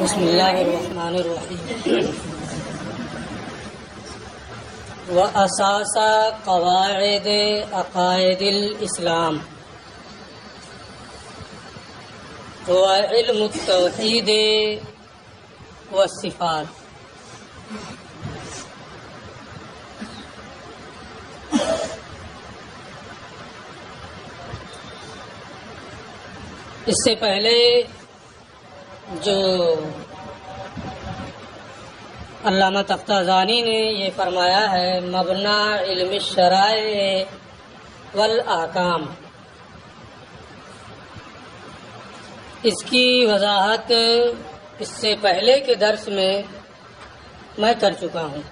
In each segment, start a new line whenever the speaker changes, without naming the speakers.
بسم اللہ الرحمن الرحیم واساس قواعد عقائد الاسلام وعلم التوحید والصفات۔ اس سے پہلے جو علامہ تفتازانی نے یہ فرمایا ہے مبنا علم الشرائع والاحکام، اس کی وضاحت اس سے پہلے کے درس میں کر چکا ہوں۔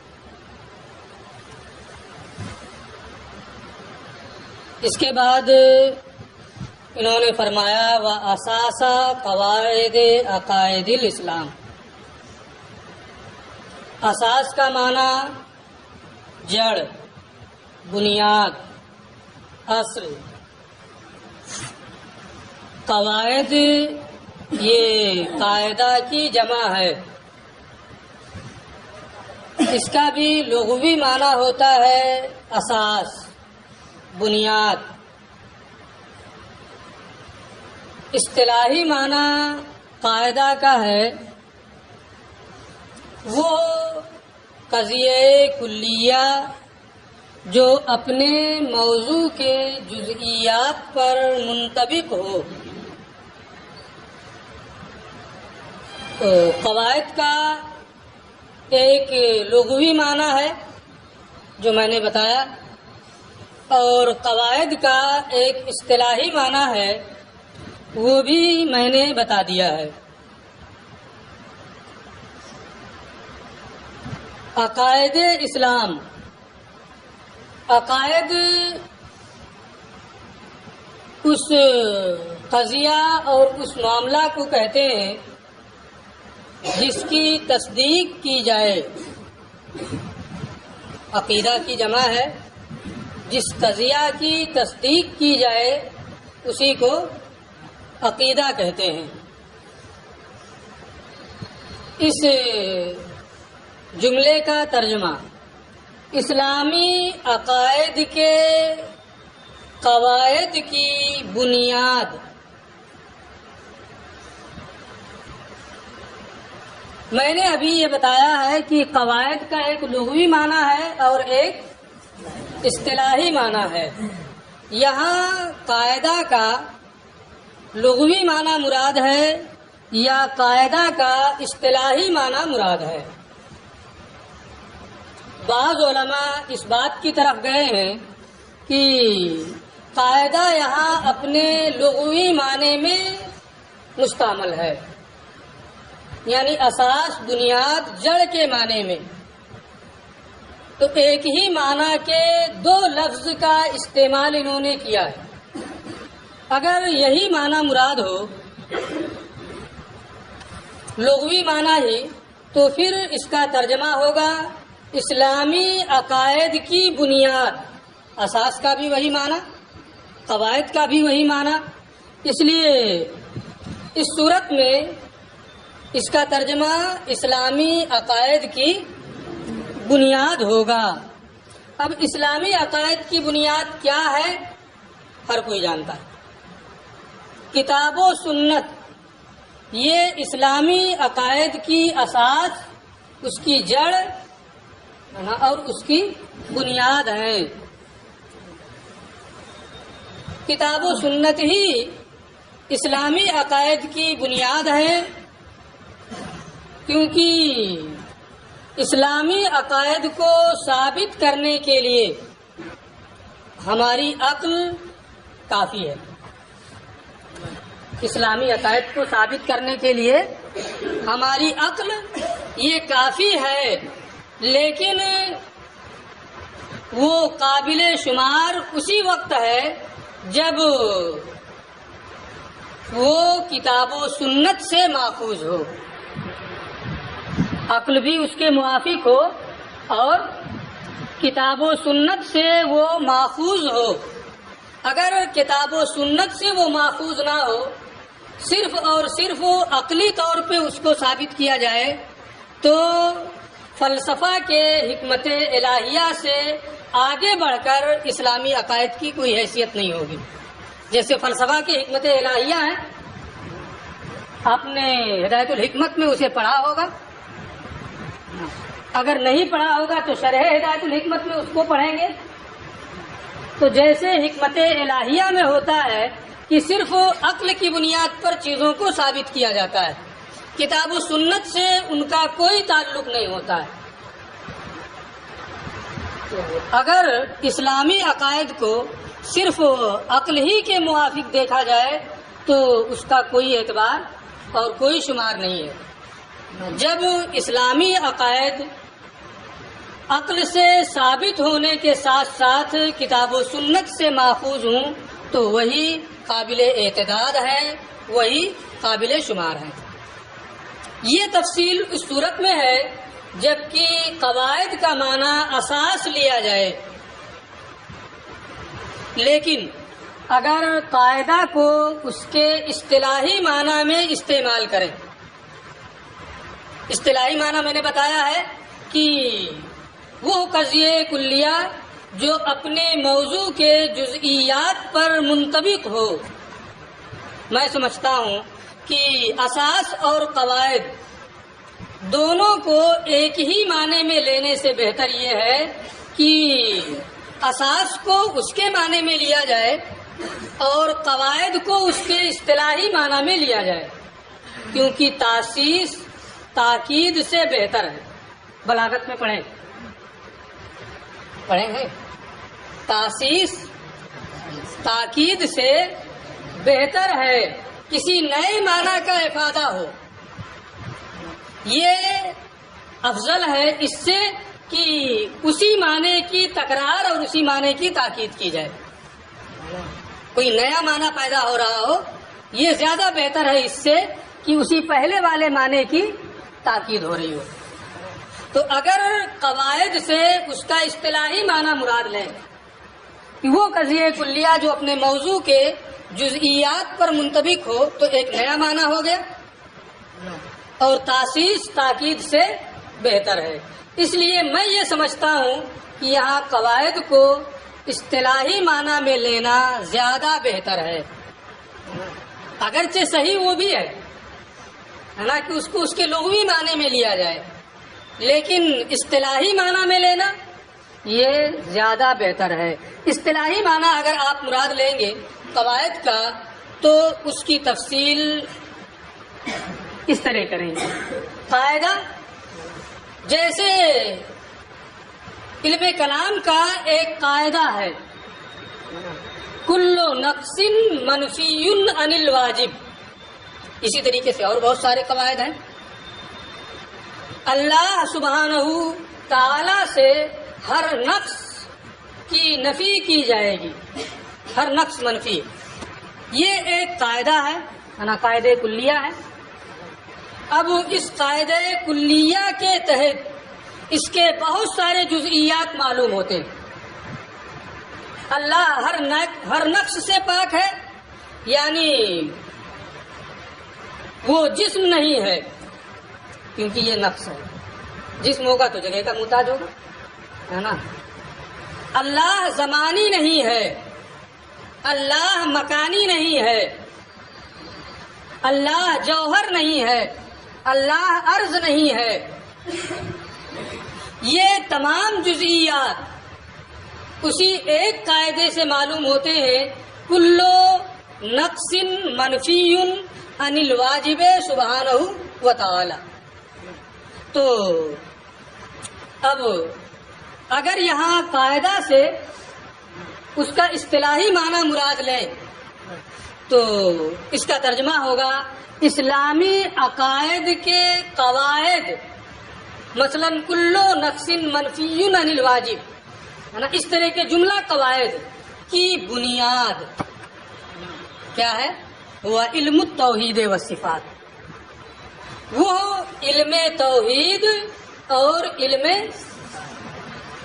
اس کے بعد انہوں نے فرمایا واساس قواعد عقائد الاسلام۔ اساس کا معنی جڑ، بنیاد، اصل۔ قواعد یہ قاعدہ کی جمع ہے، اس کا بھی لغوی معنی ہوتا ہے اساس، بنیاد۔ اصطلاحی معنی قاعدہ کا ہے وہ قضیہ کلیہ جو اپنے موضوع کے جزئیات پر منطبق ہو۔ تو قواعد کا ایک لغوی معنی ہے جو میں نے بتایا، اور قواعد کا ایک اصطلاحی معنی ہے وہ بھی میں نے بتا دیا ہے۔ عقائد اسلام، عقائد اس قضیہ اور اس معاملہ کو کہتے ہیں جس کی تصدیق کی جائے۔ عقیدہ کی جمع ہے، جس قضیہ کی تصدیق کی جائے اسی کو عقیدہ کہتے ہیں۔ اس جملے کا ترجمہ اسلامی عقائد کے قواعد کی بنیاد۔ میں نے ابھی یہ بتایا ہے کہ قواعد کا ایک لغوی معنی ہے اور ایک اصطلاحی معنی ہے۔ یہاں قاعدہ کا لغوی معنی مراد ہے یا قاعدہ کا اصطلاحی معنی مراد ہے؟ بعض علماء اس بات کی طرف گئے ہیں کہ قاعدہ یہاں اپنے لغوی معنی میں مستعمل ہے، یعنی اساس، بنیاد، جڑ کے معنی میں۔ تو ایک ہی معنی کے دو لفظ کا استعمال انہوں نے کیا ہے۔ اگر یہی معنی مراد ہو، لغوی معنی ہی، تو پھر اس کا ترجمہ ہوگا اسلامی عقائد کی بنیاد۔ اساس کا بھی وہی معنی، قواعد کا بھی وہی معنی، اس لیے اس صورت میں اس کا ترجمہ اسلامی عقائد کی بنیاد ہوگا۔ اب اسلامی عقائد کی بنیاد کیا ہے ہر کوئی جانتا ہے۔ کتاب و سنت یہ اسلامی عقائد کی اساس، اس کی جڑ اور اس کی بنیاد ہے۔ کتاب و سنت ہی اسلامی عقائد کی بنیاد ہے، کیونکہ اسلامی عقائد کو ثابت کرنے کے لیے ہماری عقل کافی ہے۔ اسلامی عقائد کو ثابت کرنے کے لیے ہماری عقل یہ کافی ہے، لیکن وہ قابل شمار اسی وقت ہے جب وہ کتاب و سنت سے ماخوذ ہو، عقل بھی اس کے موافق ہو اور کتاب و سنت سے وہ ماخوذ ہو۔ اگر کتاب و سنت سے وہ ماخوذ نہ ہو صرف اور صرف عقلی طور پہ اس کو ثابت کیا جائے تو فلسفہ کے حکمت الہیہ سے آگے بڑھ کر اسلامی عقائد کی کوئی حیثیت نہیں ہوگی. جیسے فلسفہ کی حکمت الہیہ ہے، آپ نے ہدایت الحکمت میں اسے پڑھا ہوگا، اگر نہیں پڑھا ہوگا تو شرح ہدایت الحکمت میں اس کو پڑھیں گے. تو جیسے حکمت الہیہ میں ہوتا ہے کہ صرف عقل کی بنیاد پر چیزوں کو ثابت کیا جاتا ہے، کتاب و سنت سے ان کا کوئی تعلق نہیں ہوتا ہے. اگر اسلامی عقائد کو صرف عقل ہی کے موافق دیکھا جائے تو اس کا کوئی اعتبار اور کوئی شمار نہیں ہے. جب اسلامی عقائد عقل سے ثابت ہونے کے ساتھ ساتھ کتاب و سنت سے ماخوذ ہوں تو وہی قابل اعتداد ہے، وہی قابل شمار ہے. یہ تفصیل اس صورت میں ہے جبکہ قواعد کا معنی اساس لیا جائے، لیکن اگر قاعدہ کو اس کے اصطلاحی معنی میں استعمال کریں. اصطلاحی معنی میں نے بتایا ہے کہ وہ قضیہ کلیہ جو اپنے موضوع کے جزئیات پر منطبق ہو. میں سمجھتا ہوں کہ اساس اور قواعد دونوں کو ایک ہی معنی میں لینے سے بہتر یہ ہے کہ اساس کو اس کے معنی میں لیا جائے اور قواعد کو اس کے اصطلاحی معنی میں لیا جائے، کیونکہ تاسیس تاکید سے بہتر ہے. بلاغت میں پڑھیں گے، تاسیس تاکید سے بہتر ہے کسی نئے معنی کا افادہ ہو. یہ افضل ہے اس سے کہ اسی معنی کی تکرار اور اسی معنی کی تاکید کی جائے. کوئی نیا معنی پیدا ہو رہا ہو، یہ زیادہ بہتر ہے اس سے کہ اسی پہلے والے معنی کی تاکید ہو رہی ہو. تو اگر قواعد سے اس کا اصطلاحی معنی مراد لیں کہ وہ قضیہ کلیہ جو اپنے موضوع کے جزئیات پر منطبق ہو تو ایک نیا معنی ہو گیا، اور تاسیس تاکید سے بہتر ہے. اس لیے میں یہ سمجھتا ہوں کہ یہاں قواعد کو اصطلاحی معنی میں لینا زیادہ بہتر ہے. اگرچہ صحیح وہ بھی ہے نا کہ اس کو اس کے لغوی معنی میں لیا جائے، لیکن اصطلاحی معنی میں لینا یہ زیادہ بہتر ہے. اصطلاحی معنی اگر آپ مراد لیں گے قواعد کا تو اس کی تفصیل اس طرح کریں گے. قاعدہ جیسے علم کلام کا ایک قاعدہ ہے، کل نقص منفی عن الواجب. اسی طریقے سے اور بہت سارے قواعد ہیں. اللہ سبحانہ تعالی سے ہر نقص کی نفی کی جائے گی، ہر نقص منفی. یہ ایک قاعدہ ہے نا، قاعدہ کلیہ ہے. اب اس قاعدہ کلیہ کے تحت اس کے بہت سارے جزئیات معلوم ہوتے ہیں. اللہ ہر نقص سے پاک ہے، یعنی وہ جسم نہیں ہے کیونکہ یہ نقص ہے. جسم ہوگا تو جگہ کا محتاج ہوگا، ہے نا. اللہ زمانی نہیں ہے، اللہ مکانی نہیں ہے، اللہ جوہر نہیں ہے، اللہ عرض نہیں ہے. یہ تمام جزئیات اسی ایک قاعدے سے معلوم ہوتے ہیں، کلو نقص منفی عن الواجب سبحانہ و تعالی. تو اب اگر یہاں قاعدہ سے اس کا اصطلاحی معنی مراد لیں تو اس کا ترجمہ ہوگا اسلامی عقائد کے قواعد، مثلا کلو نقص منفی عن الواجب، ہے نا. اس طرح کے جملہ قواعد کی بنیاد کیا ہے؟ وہ علم التوحید و صفات. وہ علم توحید اور علم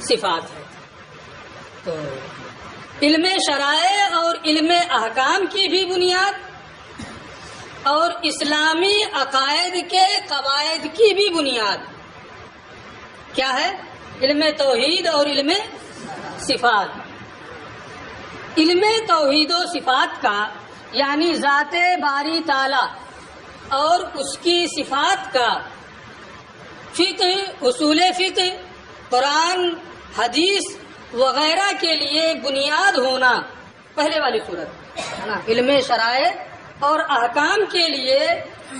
صفات ہے. تو علم شرائع اور علم احکام کی بھی بنیاد اور اسلامی عقائد کے قواعد کی بھی بنیاد کیا ہے؟ علم توحید اور علم صفات۔ علم توحید و صفات کا یعنی ذات باری تعالی اور اس کی صفات کا فقہ، اصول فقہ، قرآن، حدیث وغیرہ کے لیے بنیاد ہونا پہلے والی صورت ہے نا۔ علم شرائع اور احکام کے لیے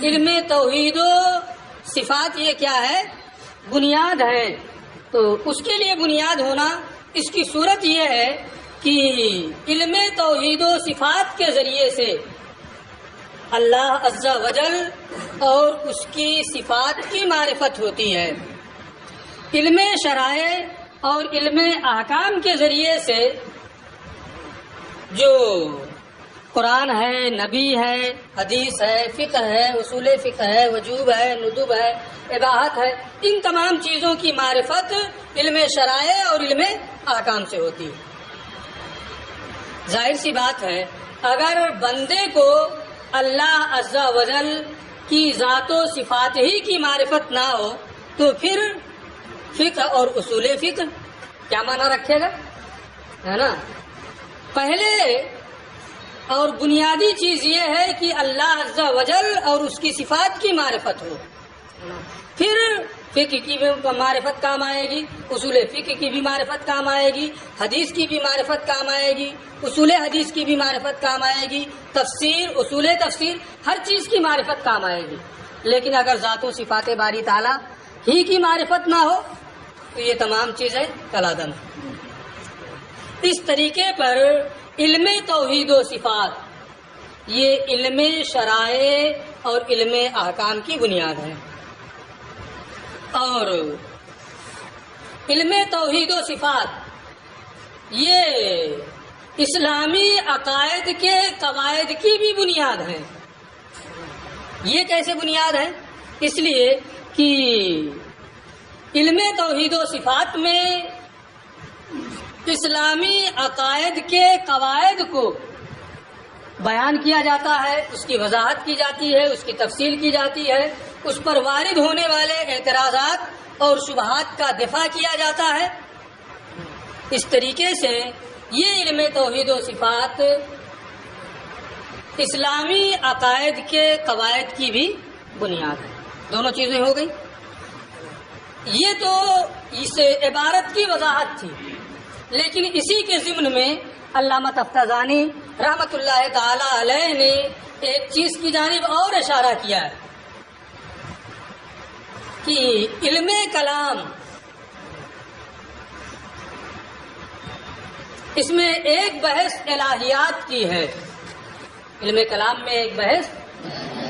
علم توحید و صفات یہ کیا ہے؟ بنیاد ہے۔ تو اس کے لیے بنیاد ہونا، اس کی صورت یہ ہے کہ علم توحید و صفات کے ذریعے سے اللہ عز و جل اور اس کی صفات کی معرفت ہوتی ہے۔ علم شرائع اور علم احکام کے ذریعے سے جو قرآن ہے، نبی ہے، حدیث ہے، فقہ ہے، اصول فقہ ہے، وجوب ہے، ندب ہے، اباحت ہے، ان تمام چیزوں کی معرفت علم شرائع اور علم احکام سے ہوتی ہے۔ ظاہر سی بات ہے اگر بندے کو اللہ عز و جل کی ذات و صفات ہی کی معرفت نہ ہو تو پھر فقہ اور اصول فقہ کیا معنی رکھے گا، ہے نا۔ پہلے اور بنیادی چیز یہ ہے کہ اللہ عز و جل اور اس کی صفات کی معرفت ہو، پھر فقہ کی بھی معرفت کام آئے گی، اصول فقہ کی بھی معرفت کام آئے گی، حدیث کی بھی معرفت کام آئے گی، اصول حدیث کی بھی معرفت کام آئے گی، تفسیر، اصول تفسیر، ہر چیز کی معرفت کام آئے گی۔ لیکن اگر ذات و صفات باری تعالیٰ ہی کی معرفت نہ ہو تو یہ تمام چیزیں کالعدم ہیں۔ اس طریقے پر علم توحید و صفات یہ علم شرائع اور علم احکام کی بنیاد ہے۔ اور علم توحید و صفات یہ اسلامی عقائد کے قواعد کی بھی بنیاد ہے۔ یہ کیسے بنیاد ہے؟ اس لیے کہ علم توحید و صفات میں اسلامی عقائد کے قواعد کو بیان کیا جاتا ہے، اس کی وضاحت کی جاتی ہے، اس کی تفصیل کی جاتی ہے، اس پر وارد ہونے والے اعتراضات اور شبہات کا دفاع کیا جاتا ہے۔ اس طریقے سے یہ علم توحید و صفات اسلامی عقائد کے قواعد کی بھی بنیاد ہے۔ دونوں چیزیں ہو گئی۔ یہ تو اس عبارت کی وضاحت تھی، لیکن اسی کے ضمن میں علامہ تفتزانی رحمۃ اللہ تعالی علیہ نے ایک چیز کی جانب اور اشارہ کیا ہے کہ علم کلام، اس میں ایک بحث الہیات کی ہے۔ علم کلام میں ایک بحث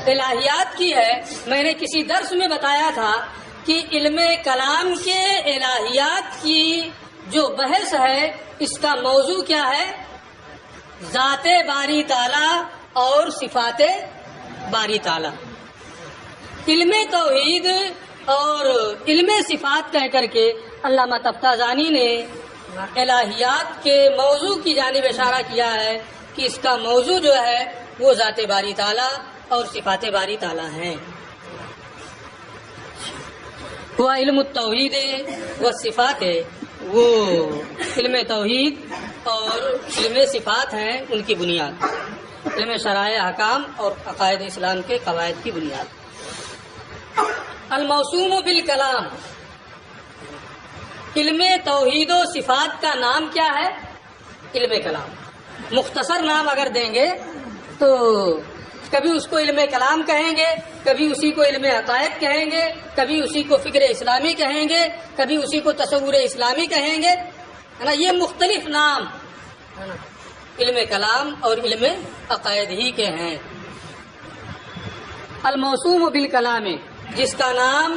الہیات کی ہے۔ میں نے کسی درس میں بتایا تھا کہ علم کلام کے الہیات کی جو بحث ہے اس کا موضوع کیا ہے؟ ذات باری تعالی اور صفات باری تعالی۔ علم توحید اور علم صفات کہہ کر کے علامہ تفتزانی نے الہیات کے موضوع کی جانب اشارہ کیا ہے کہ اس کا موضوع جو ہے وہ ذات باری تعالی اور صفات باری تعالی ہیں۔ وہ علم التوحید و صفات ہے، وہ علم توحید اور علم صفات ہیں ان کی بنیاد، علم شرائع احکام اور عقائد اسلام کے قواعد کی بنیاد۔ الموسوم بالکلام، علم توحید و صفات کا نام کیا ہے؟ علم کلام۔ مختصر نام اگر دیں گے تو کبھی اس کو علم کلام کہیں گے، کبھی اسی کو علم عقائد کہیں گے، کبھی اسی کو فکر اسلامی کہیں گے، کبھی اسی کو تصور اسلامی کہیں گے، ہے نا۔ یہ مختلف نام ہے نا علم کلام اور علم عقائد ہی کے ہیں۔ الموسوم بالکلام، جس کا نام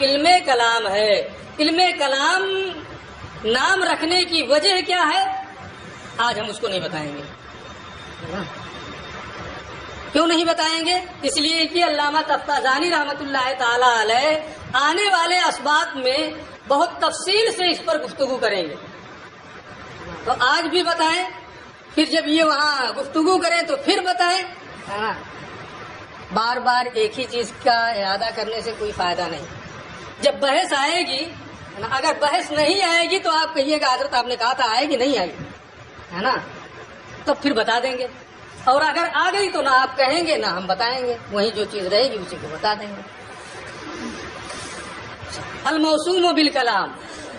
علم کلام ہے۔ علم کلام نام رکھنے کی وجہ کیا ہے؟ آج ہم اس کو نہیں بتائیں گے۔ کیوں نہیں بتائیں گے؟ اس لیے کہ علامہ تفتزانی رحمۃ اللہ تعالی علیہ آنے والے اسباق میں بہت تفصیل سے اس پر گفتگو کریں گے، تو آج بھی بتائیں، پھر جب یہ وہاں گفتگو کریں تو پھر بتائیں۔ بار بار ایک ہی چیز کا ارادہ کرنے سے کوئی فائدہ نہیں. جب بحث آئے گی نا، اگر بحث نہیں آئے گی تو آپ کہیے گا حضرت آپ نے کہا تھا آئے گی نہیں آئے گی، ہے نا، تو پھر بتا دیں گے. اور اگر آ گئی تو نہ آپ کہیں گے نہ ہم بتائیں گے، وہی جو چیز رہے گی اسی کو بتا دیں گے. الموسوم بالکلام،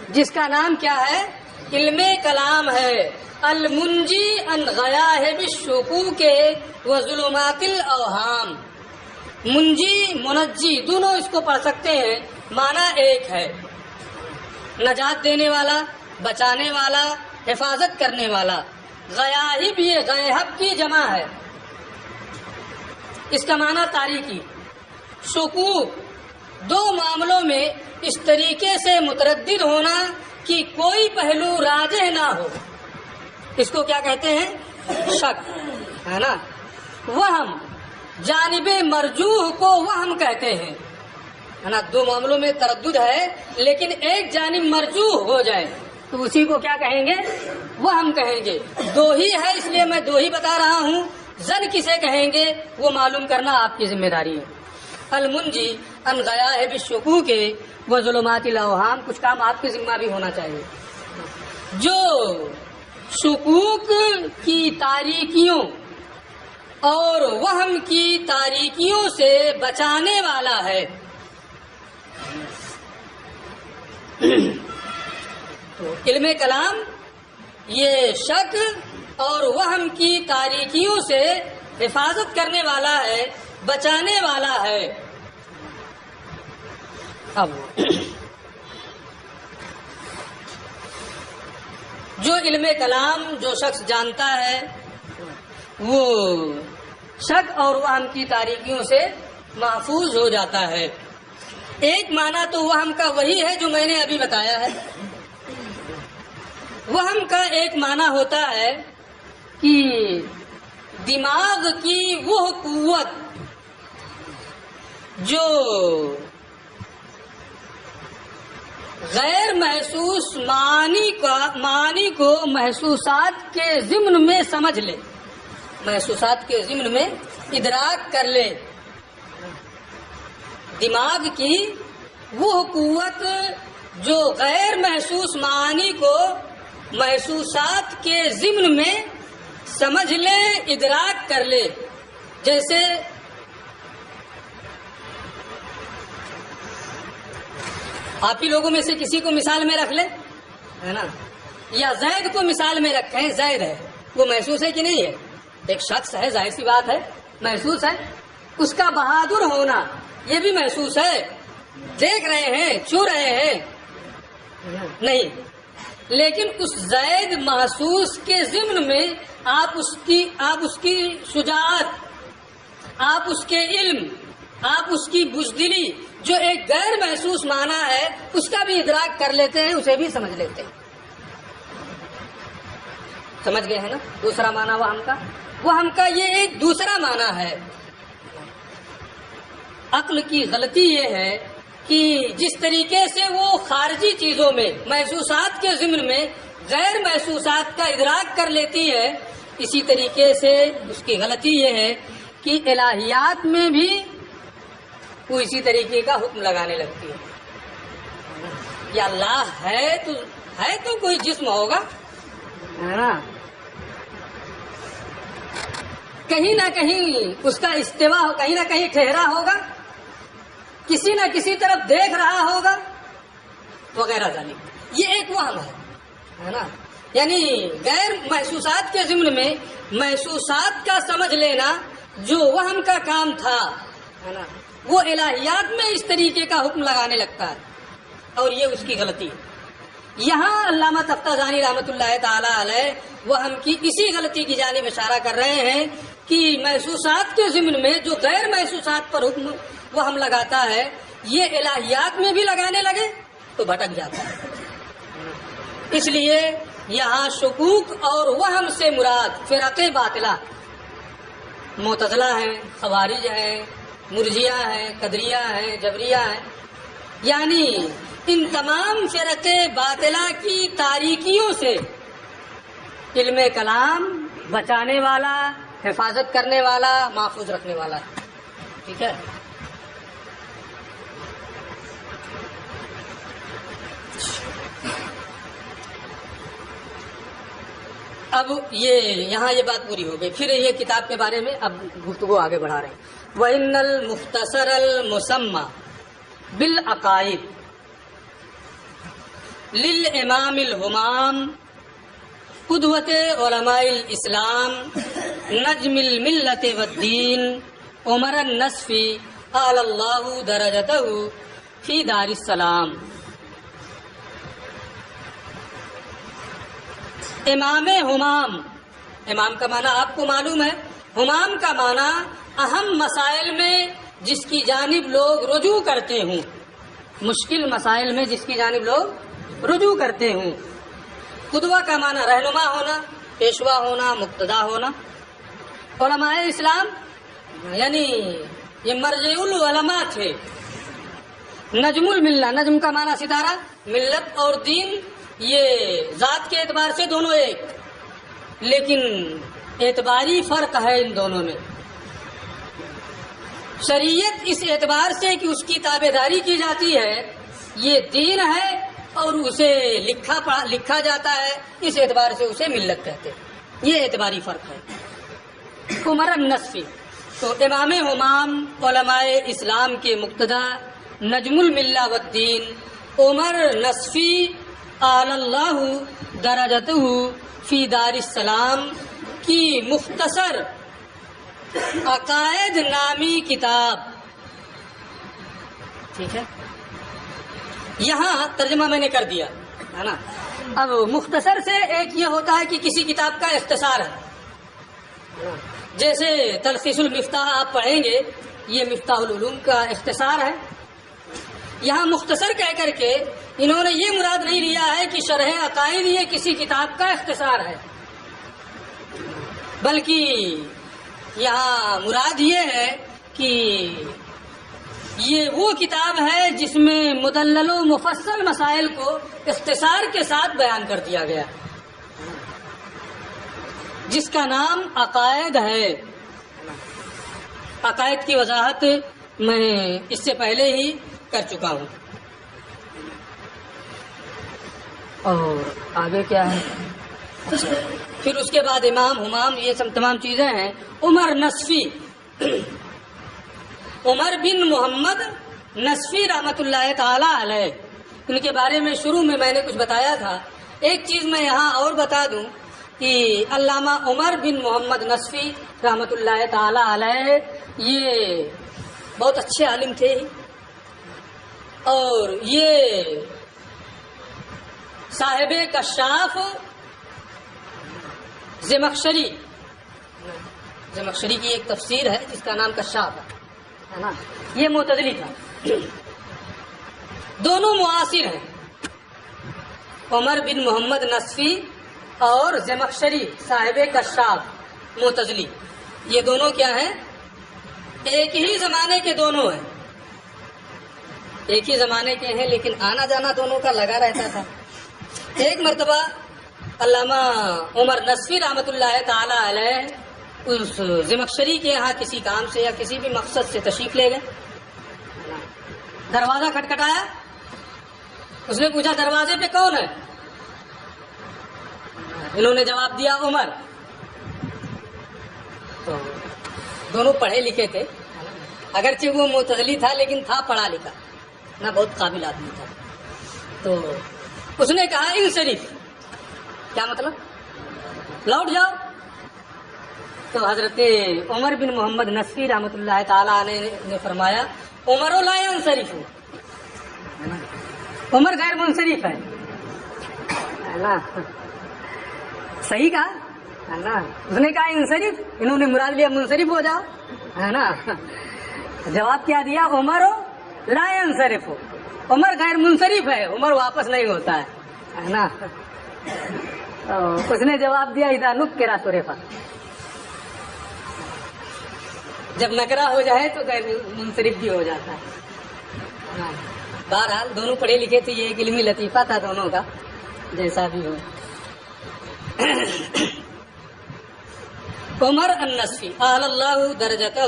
جس کا نام کیا ہے؟ علم کلام ہے. المنجی ان غیاہب الشکوک و ظلمات الاوہام. منجی منجی دونوں اس کو پڑھ سکتے ہیں، معنی ایک ہے، نجات دینے والا، بچانے والا، حفاظت کرنے والا. غیاہب یہ غیہب کی جمع ہے، اس کا معنی تاریکی. شکوک دو معاملوں میں اس طریقے سے متردد ہونا کہ کوئی پہلو راجح نہ ہو، اس کو کیا کہتے ہیں؟ شک، ہے نا. وہم جانب مرجوح کو وہم کہتے ہیں، ہے نا. دو معاملوں میں تردد ہے لیکن ایک جانب مرجوح ہو جائے تو اسی کو کیا کہیں گے؟ وہم کہیں گے. دو ہی ہے اس لیے میں دو ہی بتا رہا ہوں، زن کسے کہیں گے وہ معلوم کرنا آپ کی ذمہ داری ہے. المنجی ان غیاہب الشکوک و ظلمات الاوہام، کچھ کام آپ کی ذمہ بھی ہونا چاہیے. جو شکوک کی تاریکیوں اور وہم کی تاریکیوں سے بچانے والا ہے. تو علم کلام یہ شک اور وہم کی تاریکیوں سے حفاظت کرنے والا ہے، بچانے والا ہے. اب جو علم کلام جو شخص جانتا ہے وہ شک اور وہم کی تاریکیوں سے محفوظ ہو جاتا ہے. ایک معنی تو وہم کا وہی ہے جو میں نے ابھی بتایا ہے. وہم کا ایک معنی ہوتا ہے کہ دماغ کی وہ قوت جو غیر محسوس معنی کو محسوسات کے ضمن میں سمجھ لے، محسوسات کے ضمن میں ادراک کر لے. دماغ کی وہ قوت جو غیر محسوس معنی کو محسوسات کے ضمن میں سمجھ لے، ادراک کر لے. جیسے آپ ہی لوگوں میں سے کسی کو مثال میں رکھ لیں، ہے نا، یا زید کو مثال میں رکھیں. زید ہے، وہ محسوس ہے کہ نہیں ہے؟ ایک شخص ہے، ظاہر سی بات ہے محسوس ہے. اس کا بہادر ہونا یہ بھی محسوس ہے، دیکھ رہے ہیں، چھو رہے ہیں نہیں، لیکن اس زید محسوس کے ضمن میں آپ اس کی شجاعت، آپ اس کے علم، آپ اس کی بزدلی جو ایک غیر محسوس معنی ہے اس کا بھی ادراک کر لیتے ہیں، اسے بھی سمجھ لیتے ہیں. سمجھ گئے ہیں نا؟ دوسرا معنی وہم کا یہ ایک دوسرا معنی ہے. عقل کی غلطی یہ ہے کہ جس طریقے سے وہ خارجی چیزوں میں محسوسات کے ضمن میں غیر محسوسات کا ادراک کر لیتی ہے، اسی طریقے سے اس کی غلطی یہ ہے کہ الہیات میں بھی وہ اسی طریقے کا حکم لگانے لگتی ہے. یا اللہ ہے تو کوئی جسم ہوگا، ہے نا، کہیں نہ کہیں اس کا استوا کہیں نہ کہیں ٹھہرا ہوگا، کسی نہ کسی طرف دیکھ رہا ہوگا وغیرہ ذالک. یہ ایک وہم ہے نا. یعنی غیر محسوسات کے ضمن میں محسوسات کا سمجھ لینا جو وہم کا کام تھا، ہے نا، وہ الہیات میں اس طریقے کا حکم لگانے لگتا ہے، اور یہ اس کی غلطی ہے. یہاں علامہ تفتازانی رحمۃ اللہ تعالی علیہ وہم کی اسی غلطی کی جانب اشارہ کر رہے ہیں کہ محسوسات کے ضمن میں جو غیر محسوسات پر حکم وہم لگاتا ہے، یہ الہیات میں بھی لگانے لگے تو بھٹک جاتا ہے. اس لیے یہاں شکوک اور وہم سے مراد فرق باطلہ، معتزلہ ہیں، خوارج ہیں، مرجیہ ہیں، قدریہ ہیں، جبریہ ہیں، یعنی ان تمام فرق باطلہ کی تاریکیوں سے علم کلام بچانے والا، حفاظت کرنے والا، محفوظ رکھنے والا ہے. ٹھیک ہے. اب یہاں یہ بات پوری ہو گئی. پھر یہ کتاب کے بارے میں اب گفتگو آگے بڑھا رہے ہیں. وَإِنَّ الْمُخْتَصَرَ الْمُسَمَّى بِالْعَقَائِدِ لِلْإِمَامِ الْهُمَامِ قدوة علماء الاسلام نجم الملت والدین عمر النصفی اعلی اللہ درجتہ فی دار السلام. امام ہمام، امام کا معنی آپ کو معلوم ہے. ہمام کا معنی اہم مسائل میں جس کی جانب لوگ رجوع کرتے ہوں، مشکل مسائل میں جس کی جانب لوگ رجوع کرتے ہوں. قدوہ کا معنی رہنما ہونا، پیشوا ہونا، مقتدا ہونا. علماء اسلام یعنی یہ مرجع العلماء تھے. نجم الملہ، نجم کا معنی ستارہ، ملت اور دین یہ ذات کے اعتبار سے دونوں ایک، لیکن اعتباری فرق ہے ان دونوں میں. شریعت اس اعتبار سے کہ اس کی تابع داری کی جاتی ہے، یہ دین ہے، اور اسے لکھا جاتا ہے، اس اعتبار سے اسے ملت کہتے ہیں. یہ اعتباری فرق ہے. عمر النصفی تو امام ہمام علماء اسلام کے مقتدا نجم الملہ والدین عمر نصفی اعلی اللہ درجتہ فی دار السلام کی مختصر عقائد نامی کتاب. ٹھیک ہے، یہاں ترجمہ میں نے کر دیا ہے نا. اب مختصر سے ایک یہ ہوتا ہے کہ کسی کتاب کا اختصار ہے. جیسے تلخیص المفتاح آپ پڑھیں گے، یہ مفتاح العلوم کا اختصار ہے. یہاں مختصر کہہ کر کے انہوں نے یہ مراد نہیں لیا ہے کہ شرح عقائد یہ کسی کتاب کا اختصار ہے، بلکہ یہاں مراد یہ ہے کہ یہ وہ کتاب ہے جس میں مدلل و مفصل مسائل کو اختصار کے ساتھ بیان کر دیا گیا، جس کا نام عقائد ہے. عقائد کی وضاحت میں اس سے پہلے ہی کر چکا ہوں. اور آگے کیا ہے؟ پھر اس کے بعد امام ہمام، یہ سب تمام چیزیں ہیں. عمر نصفی، عمر بن محمد نصفی رحمۃ اللہ تعالی علیہ، ان کے بارے میں شروع میں نے کچھ بتایا تھا. ایک چیز میں یہاں اور بتا دوں کہ علامہ عمر بن محمد نصفی رحمۃ اللہ تعالی علیہ یہ بہت اچھے عالم تھے، اور یہ صاحب کشاف زمخشری کی ایک تفسیر ہے جس کا نام کشاف ہے نا. یہ معتزلی تھا. دونوں معاصر ہیں، عمر بن محمد نصفی اور زمخشری صاحب کشاف معتزلی. یہ دونوں کیا ہیں؟ ایک ہی زمانے کے دونوں ہیں، ایک ہی زمانے کے ہیں، لیکن آنا جانا دونوں کا لگا رہتا تھا. ایک مرتبہ علامہ عمر نصفی رحمۃ اللہ تعالی علیہ اس زمخشری کے یہاں کسی کام سے یا کسی بھی مقصد سے تشریف لے گئے. دروازہ کھٹکھٹایا، اس نے پوچھا دروازے پہ کون ہے؟ انہوں نے جواب دیا عمر. تو دونوں پڑھے لکھے تھے، اگرچہ وہ معتزلی تھا لیکن تھا پڑھا لکھا نہ، بہت قابل آدمی تھا. تو اس نے کہا انصرف. کیا مطلب؟ لوٹ جاؤ. تو حضرت عمر بن محمد نصفی رحمۃ اللہ تعالی علیہ نے فرمایا عمر لا ينصرف، عمر غیر منصرف ہے نا. صحیح کہا نا. اس نے کہا انصرف، انہوں نے مراد لیا منصرف ہو جاؤ ہے نا. جواب کیا دیا؟ عمر لا ينصرف، عمر غیر منصرف ہے، عمر واپس نہیں ہوتا ہے نا. اس نے جواب دیا اذا نکرا صرفا، جب نکرا ہو جائے تو غیر منصرف بھی ہو جاتا ہے. بہرحال دونوں پڑھے لکھے تھے، یہ ایک علمی لطیفہ تھا دونوں کا، جیسا بھی ہو. عمر النصفی اعلی اللہ درجتہ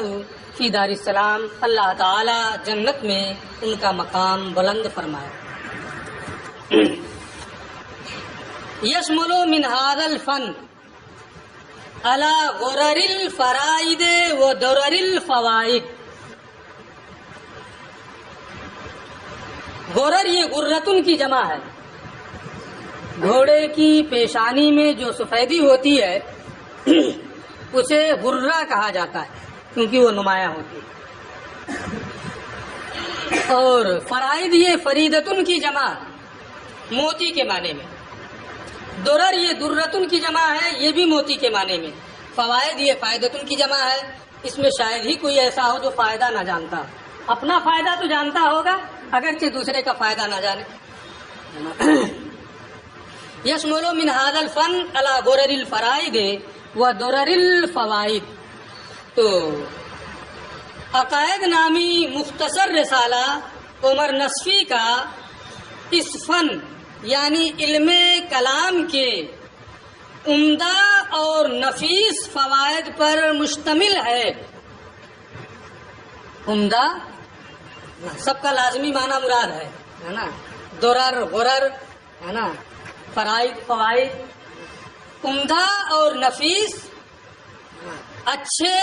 فی دار السلام، اللہ تعالی جنت میں ان کا مقام بلند فرمائے۔ یشمل من هذا الفن علی غرر الفرائد و درر الفوائد۔ غرر یہ غرتن کی جمع ہے، گھوڑے کی پیشانی میں جو سفیدی ہوتی ہے اسے غرہ کہا جاتا ہے کیونکہ وہ نمایاں ہوتی ہے، اور فرائد یہ فریدتن کی جمع موتی کے معنی میں، درر یہ درتن کی جمع ہے یہ بھی موتی کے معنی میں، فوائد یہ فائدتن کی جمع ہے، اس میں شاید ہی کوئی ایسا ہو جو فائدہ نہ جانتا، اپنا فائدہ تو جانتا ہوگا اگرچہ دوسرے کا فائدہ نہ جانے۔ یشمل من هذا الفن علی غرر الفرائد و درر الفوائد۔ تو عقائد نامی مختصر رسالہ عمر نصفی کا اس فن یعنی علم کلام کے عمدہ اور نفیس فوائد پر مشتمل ہے۔ عمدہ سب کا لازمی معنی مراد ہے نا، درر غرر ہے نا، فرائد فوائد، عمدہ اور نفیس اچھے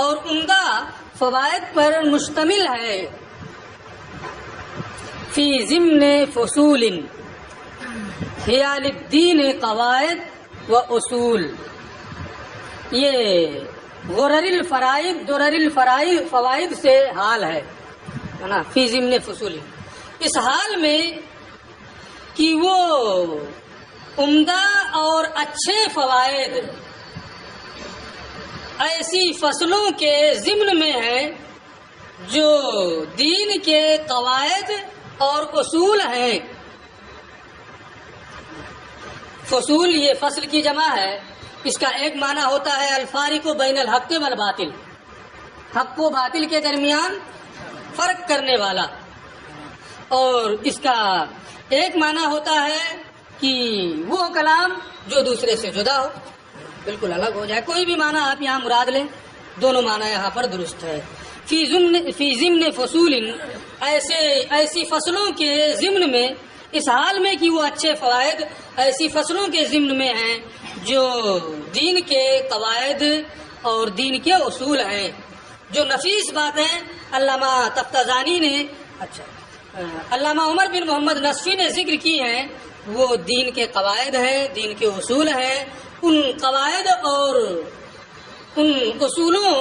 اور عمدہ فوائد پر مشتمل ہے۔ فی ضمن فصول ہی للدین قواعد و اصول۔ یہ غرر الفرائد درر الفرائد فوائد سے حال ہے نا، فی ضمن فصول، اس حال میں کہ وہ عمدہ اور اچھے فوائد ایسی فصلوں کے ضمن میں ہیں جو دین کے قواعد اور اصول ہیں۔ فصول یہ فصل کی جمع ہے، اس کا ایک معنی ہوتا ہے الفارق بین الحق والباطل، حق و باطل کے درمیان فرق کرنے والا، اور اس کا ایک معنی ہوتا ہے کہ وہ کلام جو دوسرے سے جدا ہو، بالکل الگ ہو جائے۔ کوئی بھی معنی آپ یہاں مراد لیں، دونوں معنی یہاں پر درست ہے۔ فی ضمن فصول، ایسی فصلوں کے ضمن میں، اس حال میں کہ وہ اچھے فوائد ایسی فصلوں کے ضمن میں ہیں جو دین کے قواعد اور دین کے اصول ہیں، جو نفیس باتیں علامہ تفتزانی نے علامہ عمر بن محمد نصفی نے ذکر کی ہیں، وہ دین کے قواعد ہیں، دین کے اصول ہیں۔ ان قواعد اور ان اصولوں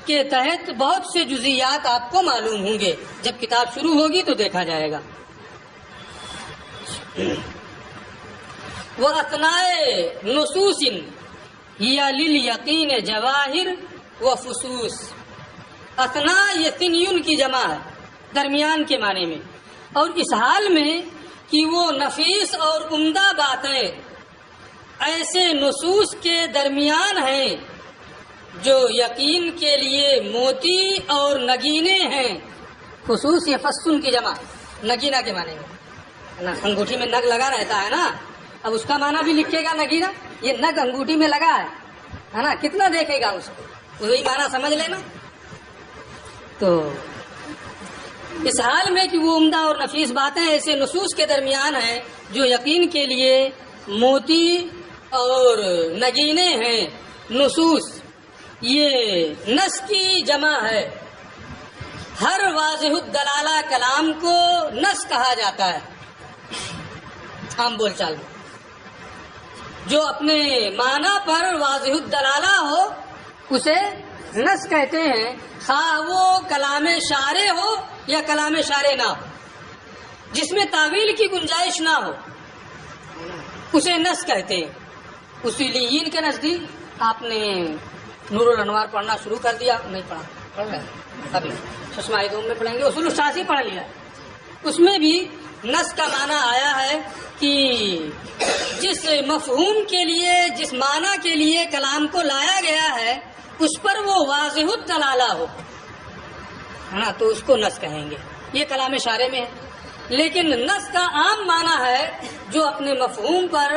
کے تحت بہت سے جزیات آپ کو معلوم ہوں گے، جب کتاب شروع ہوگی تو دیکھا جائے گا۔ وَأَثْنَاءِ نُصُوصٍ هِيَ لِلْيَقِينِ جَوَاهِرُ وَفُصُوص۔ اثنا یہ تنیون کی جمع ہے، درمیان کے معنی میں، اور اس حال میں کہ وہ نفیس اور عمدہ باتیں ایسے نصوص کے درمیان ہیں جو یقین کے لیے موتی اور نگینے ہیں۔ خصوص یہ فسن کی جمع، نگینہ کے معنی میں نا، انگوٹھی میں نگ لگا رہتا ہے نا، اب اس کا معنی بھی لکھے گا نگینہ، یہ نگ انگوٹھی میں لگا ہے نا، کتنا دیکھے گا اس کو، وہی معنی سمجھ لینا۔ تو اس حال میں کہ وہ عمدہ اور نفیس باتیں ایسے نصوص کے درمیان ہیں جو یقین کے لیے موتی اور نگینے ہیں۔ نصوص یہ نص کی جمع ہے، ہر واضح الدلالہ کلام کو نص کہا جاتا ہے، عام بول چال میں جو اپنے معنی پر واضح الدلالہ ہو اسے نص کہتے ہیں، خواہ وہ کلام شارع ہو یا کلام شارع نہ ہو، جس میں تعویل کی گنجائش نہ ہو اسے نص کہتے ہیں۔ اصولیین کے نزدیک آپ نے نور الانوار پڑھنا شروع کر دیا؟ نہیں پڑھا؟ پڑھ رہے ابھی چشمہ دوم میں پڑھیں گے، اصول الشاسی پڑھ لیا، اس میں بھی نص کا معنی آیا ہے کہ جس مفہوم کے لیے، جس معنی کے لیے کلام کو لایا گیا ہے اس پر وہ واضح الدلالہ ہو نا، تو اس کو نص کہیں گے۔ یہ کلام شارع میں ہے، لیکن نص کا عام معنی ہے جو اپنے مفہوم پر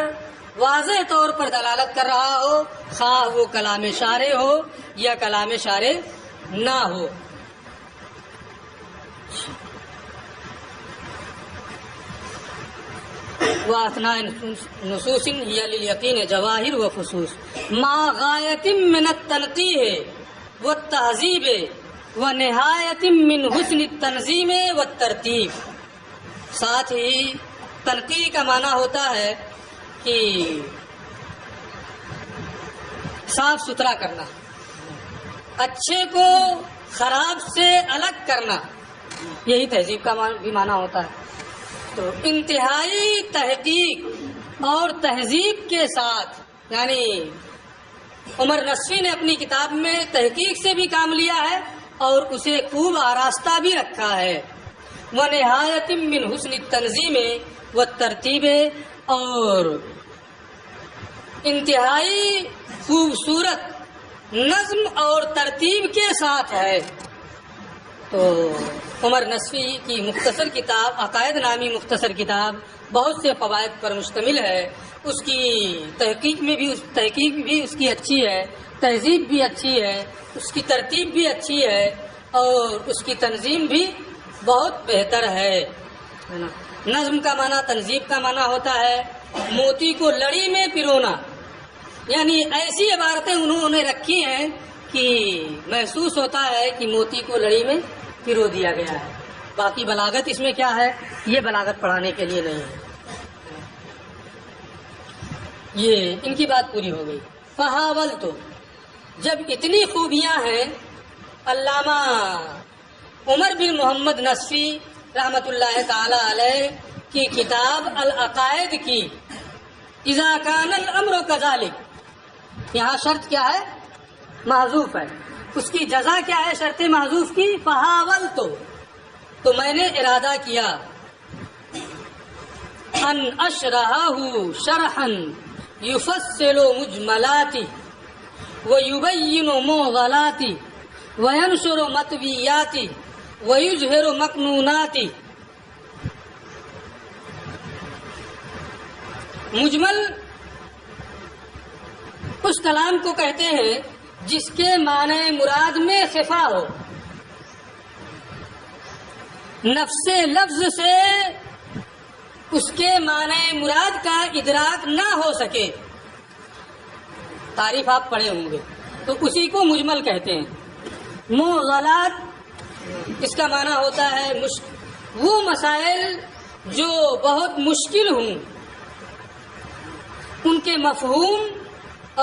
واضح طور پر دلالت کر رہا ہو، خواہ وہ کلام شارع ہو یا کلام شارع نہ ہو۔ وَأَثْنَاءِ نُصُوصٍ هِيَ لِلْيَقِينِ جَوَاهِرُ وَفُصُوص مَا غَايَةٍ مِّنَ التَّنْقِيحِ وَالتَّهْذِيبِ وَنِهَایَةٍ مِّنْ حُسْنِ التَّنظِیمِ وَالتَّرْتِیب۔ ساتھ ہی تنقیح کا معنی ہوتا ہے کہ صاف ستھرا کرنا، اچھے کو خراب سے الگ کرنا، یہی تہذیب کا بھی معنی ہوتا ہے۔ تو انتہائی تحقیق اور تہذیب کے ساتھ، یعنی عمر نصفی نے اپنی کتاب میں تحقیق سے بھی کام لیا ہے اور اسے خوب آراستہ بھی رکھا ہے۔ وَنِہَایَةٍ مِّنْ حُسْنِ التَّنظِیمِ وَالتَّرْتِیبِ، اور انتہائی خوبصورت نظم اور ترتیب کے ساتھ ہے۔ تو عمر نصفی کی مختصر کتاب عقائد نامی مختصر کتاب بہت سے فوائد پر مشتمل ہے۔ اس کی تحقیق بھی اس کی اچھی ہے، تہذیب بھی اچھی ہے، اس کی ترتیب بھی اچھی ہے اور اس کی تنظیم بھی بہت بہتر ہے۔ نظم کا معنی تنظیم کا معنی ہوتا ہے موتی کو لڑی میں پرونا، یعنی ایسی عبارتیں انہوں نے رکھی ہیں کہ محسوس ہوتا ہے کہ موتی کو لڑی میں پرو دیا گیا ہے۔ باقی بلاغت اس میں کیا ہے، یہ بلاغت پڑھانے کے لیے نہیں ہے۔ یہ ان کی بات پوری ہو گئی۔ فحاولت، جب اتنی خوبیاں ہیں علامہ عمر بن محمد نصفی رحمۃ اللہ تعالی علیہ کی کتاب العقائد کی، اذا کان الامر کذالک، یہاں شرط کیا ہے، محذوف ہے، اس کی جزا کیا ہے شرط محذوف کی، فحاولت، تو میں نے ارادہ کیا، ان اشرحہ شرحا یفصل مجملاتی ویبین معضلاتی وینشر مطویاتی ویظہر مکنوناتی۔ مجمل اس کلام کو کہتے ہیں جس کے معنی مراد میں خفا ہو، نفس لفظ سے اس کے معنی مراد کا ادراک نہ ہو سکے۔ تعریف آپ پڑھے ہوں گے، تو اسی کو مجمل کہتے ہیں۔ معضلات اس کا معنی ہوتا ہے وہ مسائل جو بہت مشکل ہوں، ان کے مفہوم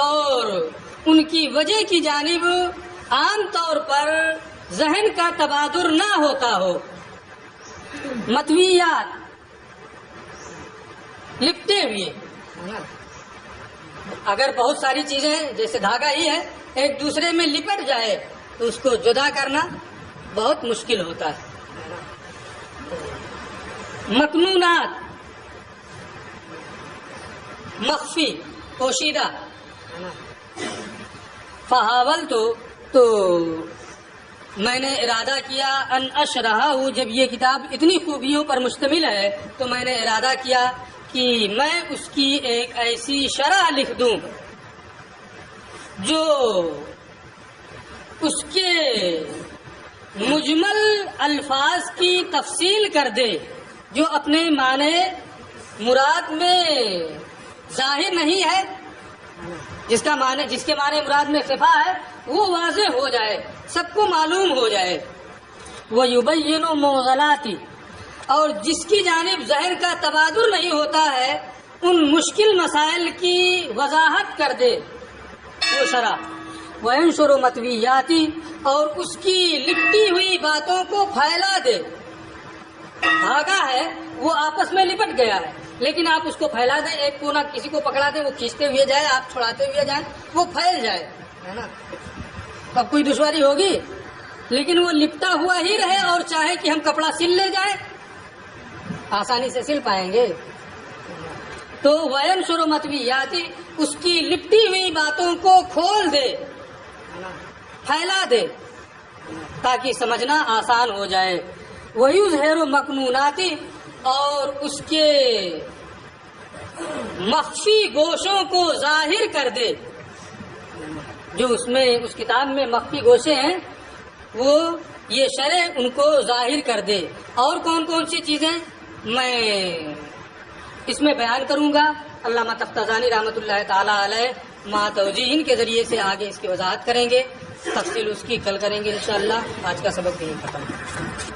اور ان کی وجہ کی جانب عام طور پر ذہن کا تبادر نہ ہوتا ہو۔ مطویات، لپٹے ہوئے، اگر بہت ساری چیزیں جیسے دھاگا ہی ہے ایک دوسرے میں لپٹ جائے تو اس کو جدا کرنا بہت مشکل ہوتا ہے۔ مکنونات، مخفی، پوشیدہ۔ فحاولت، تو میں نے ارادہ کیا، ان اشرحہ، جب یہ کتاب اتنی خوبیوں پر مشتمل ہے تو میں نے ارادہ کیا کہ میں اس کی ایک ایسی شرح لکھ دوں جو اس کے مجمل الفاظ کی تفصیل کر دے، جو اپنے معنی مراد میں ظاہر نہیں ہے، جس کے معنی مراد میں خفا ہے، وہ واضح ہو جائے، سب کو معلوم ہو جائے۔ وَيُبَيِّنُ مُعْضَلَاتِ، اور جس کی جانب ذہن کا تبادر نہیں ہوتا ہے ان مشکل مسائل کی وضاحت کر دے وہ شرح۔ وَيَنشُرُ مَطْوِيَّاتِ، اور اس کی لپٹی ہوئی باتوں کو پھیلا دے۔ دھاگا ہے وہ آپس میں لپٹ گیا ہے، لیکن آپ اس کو پھیلا دیں، ایک کونا کسی کو پکڑا دیں، وہ کھینچتے ہوئے جائے، آپ چھڑاتے ہوئے جائیں، وہ پھیل جائے، ہے نا، اب کوئی دشواری ہوگی، لیکن وہ لپٹا ہوا ہی رہے اور چاہے کہ ہم کپڑا سل لے جائیں، آسانی سے سل پائیں گے۔ تو وَيَنشُرُ مَطْوِيَّاتِ، اس کی لپٹی ہوئی باتوں کو کھول دے، پھیلا دے تاکہ سمجھنا آسان ہو جائے۔ وَيُظْهِرُ مَكْنُونَاتِ، اور اس کے مخفی گوشوں کو ظاہر کر دے. جو اس کتاب میں مخفی گوشے ہیں وہ یہ شرع ان کو ظاہر کر دے. اور کون کون سی چیزیں میں اس میں بیان کروں گا. علامہ تفتازانی رحمۃ اللہ تعالی علیہ ما توجیہن کے ذریعے سے آگے اس کی وضاحت کریں گے. تفصیل اس کی کل کریں گے انشاءاللہ. آج کا سبق یہیں ختم.